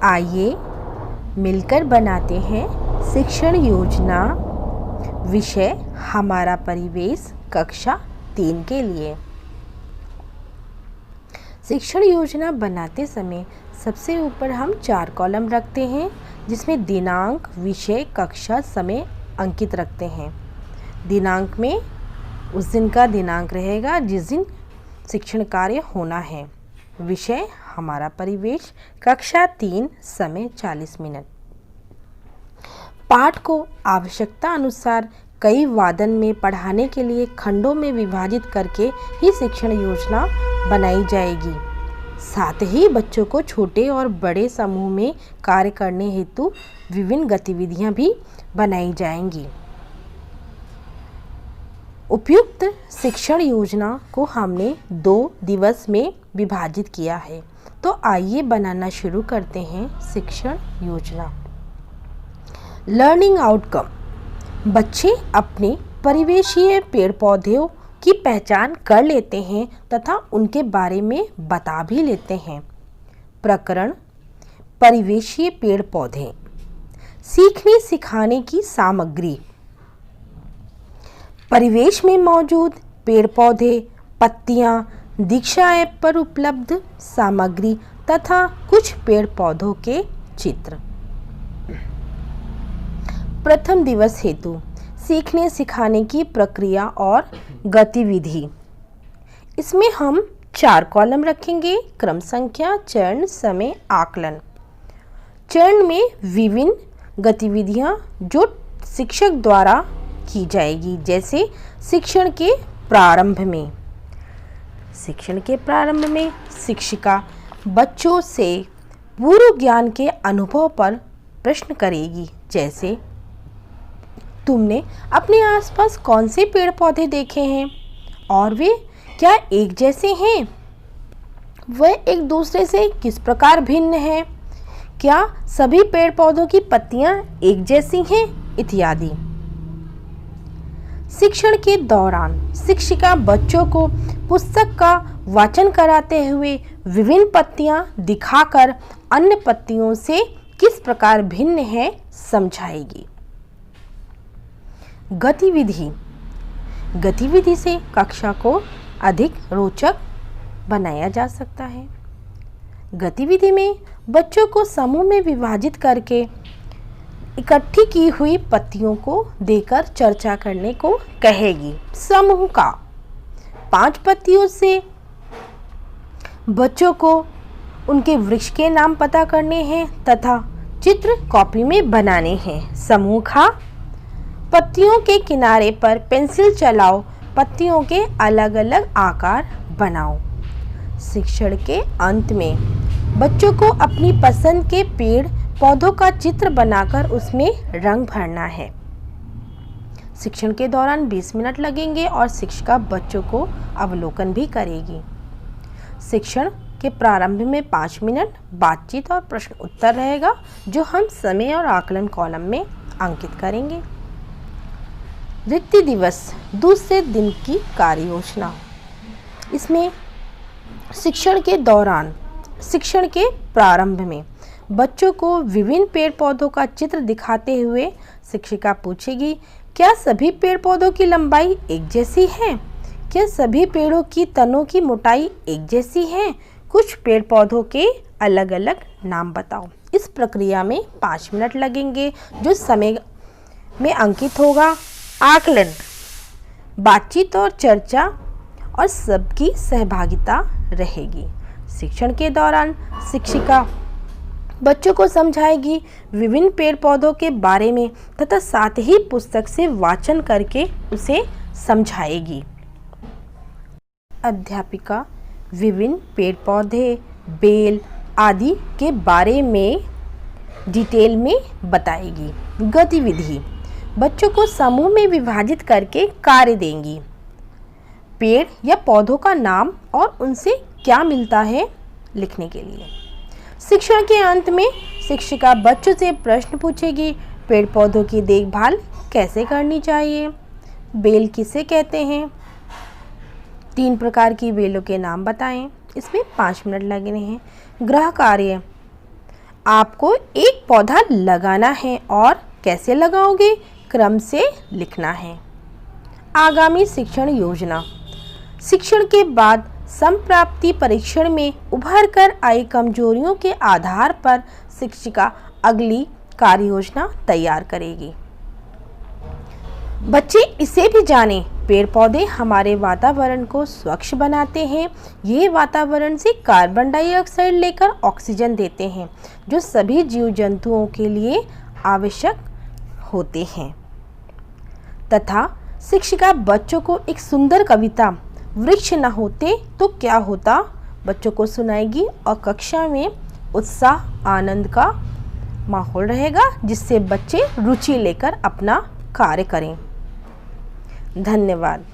आइए मिलकर बनाते हैं शिक्षण योजना। विषय हमारा परिवेश, कक्षा 3 के लिए। शिक्षण योजना बनाते समय सबसे ऊपर हम 4 कॉलम रखते हैं, जिसमें दिनांक, विषय, कक्षा, समय अंकित रखते हैं। दिनांक में उस दिन का दिनांक रहेगा जिस दिन शिक्षण कार्य होना है। विषय हमारा परिवेश, कक्षा 3, समय 40 मिनट। पाठ को आवश्यकता अनुसार कई वादन में पढ़ाने के लिए खंडों में विभाजित करके ही शिक्षण योजना बनाई जाएगी। साथ ही बच्चों को छोटे और बड़े समूह में कार्य करने हेतु विभिन्न गतिविधियां भी बनाई जाएंगी। उपयुक्त शिक्षण योजना को हमने 2 दिवस में विभाजित किया है। तो आइए बनाना शुरू करते हैं शिक्षण योजना। Learning outcome. बच्चे अपने परिवेशीय पेड़ पौधों की पहचान कर लेते हैं तथा उनके बारे में बता भी लेते हैं। प्रकरण परिवेशीय पेड़ पौधे। सीखने सिखाने की सामग्री। परिवेश में मौजूद पेड़ पौधे, पत्तियां, दीक्षा ऐप पर उपलब्ध सामग्री तथा कुछ पेड़ पौधों के चित्र। प्रथम दिवस हेतु सीखने सिखाने की प्रक्रिया और गतिविधि। इसमें हम 4 कॉलम रखेंगे। क्रम संख्या, चरण, समय, आकलन। चरण में विभिन्न गतिविधियां जो शिक्षक द्वारा की जाएगी, जैसे शिक्षण के प्रारंभ में। शिक्षण के प्रारंभ में शिक्षिका बच्चों से पूर्व ज्ञान के अनुभव पर प्रश्न करेगी, जैसे तुमने अपने आसपास कौन से पेड़ पौधे देखे हैं और वे क्या एक जैसे हैं? वे एक दूसरे से किस प्रकार भिन्न हैं? क्या सभी पेड़ पौधों की पत्तियां एक जैसी हैं? इत्यादि। शिक्षण के दौरान शिक्षिका बच्चों को पुस्तक का वाचन कराते हुए विभिन्न पत्तियां दिखाकर अन्य पत्तियों से किस प्रकार भिन्न है समझाएगी। गतिविधि। गतिविधि से कक्षा को अधिक रोचक बनाया जा सकता है। गतिविधि में बच्चों को समूह में विभाजित करके इकट्ठी की हुई पत्तियों को देकर चर्चा करने को कहेगी। समूह का 5 पत्तियों से बच्चों को उनके वृक्ष के नाम पता करने हैं तथा चित्र कॉपी में बनाने हैं। समूह का पत्तियों के किनारे पर पेंसिल चलाओ, पत्तियों के अलग अलग आकार बनाओ। शिक्षण के अंत में बच्चों को अपनी पसंद के पेड़ पौधों का चित्र बनाकर उसमें रंग भरना है। शिक्षण के दौरान 20 मिनट लगेंगे और शिक्षिका बच्चों को अवलोकन भी करेगी। शिक्षण के प्रारंभ में 5 मिनट बातचीत और प्रश्न उत्तर रहेगा, जो हम समय और आकलन कॉलम में अंकित करेंगे। रिक्ति दिवस, दूसरे दिन की कार्य योजना। इसमें शिक्षण के दौरान शिक्षण के प्रारंभ में बच्चों को विभिन्न पेड़ पौधों का चित्र दिखाते हुए शिक्षिका पूछेगी, क्या सभी पेड़ पौधों की लंबाई एक जैसी है? क्या सभी पेड़ों की तनों की मोटाई एक जैसी है? कुछ पेड़ पौधों के अलग अलग नाम बताओ। इस प्रक्रिया में 5 मिनट लगेंगे, जो समय में अंकित होगा। आकलन, बातचीत और चर्चा और सबकी सहभागिता रहेगी। शिक्षण के दौरान शिक्षिका बच्चों को समझाएगी विभिन्न पेड़ पौधों के बारे में तथा साथ ही पुस्तक से वाचन करके उसे समझाएगी। अध्यापिका विभिन्न पेड़ पौधे, बेल आदि के बारे में डिटेल में बताएगी। गतिविधि, बच्चों को समूह में विभाजित करके कार्य देंगी। पेड़ या पौधों का नाम और उनसे क्या मिलता है लिखने के लिए। शिक्षण के अंत में शिक्षिका बच्चों से प्रश्न पूछेगी, पेड़ पौधों की देखभाल कैसे करनी चाहिए? बेल किसे कहते हैं? 3 प्रकार की बेलों के नाम बताएं। इसमें 5 मिनट लगने हैं। गृह कार्य, आपको एक पौधा लगाना है और कैसे लगाओगे, क्रम से लिखना है। आगामी शिक्षण योजना। शिक्षण के बाद समप्राप्ति परीक्षण में उभर कर आई कमजोरियों के आधार पर शिक्षिका अगली कार्य योजना तैयार करेगी। बच्चे इसे भी जानें, पेड़ पौधे हमारे वातावरण को स्वच्छ बनाते हैं। ये वातावरण से कार्बन डाइऑक्साइड लेकर ऑक्सीजन देते हैं, जो सभी जीव जंतुओं के लिए आवश्यक होते हैं। तथा शिक्षिका बच्चों को एक सुंदर कविता वृक्ष न होते तो क्या होता बच्चों को सुनाएगी और कक्षा में उत्साह आनंद का माहौल रहेगा, जिससे बच्चे रुचि लेकर अपना कार्य करें। धन्यवाद।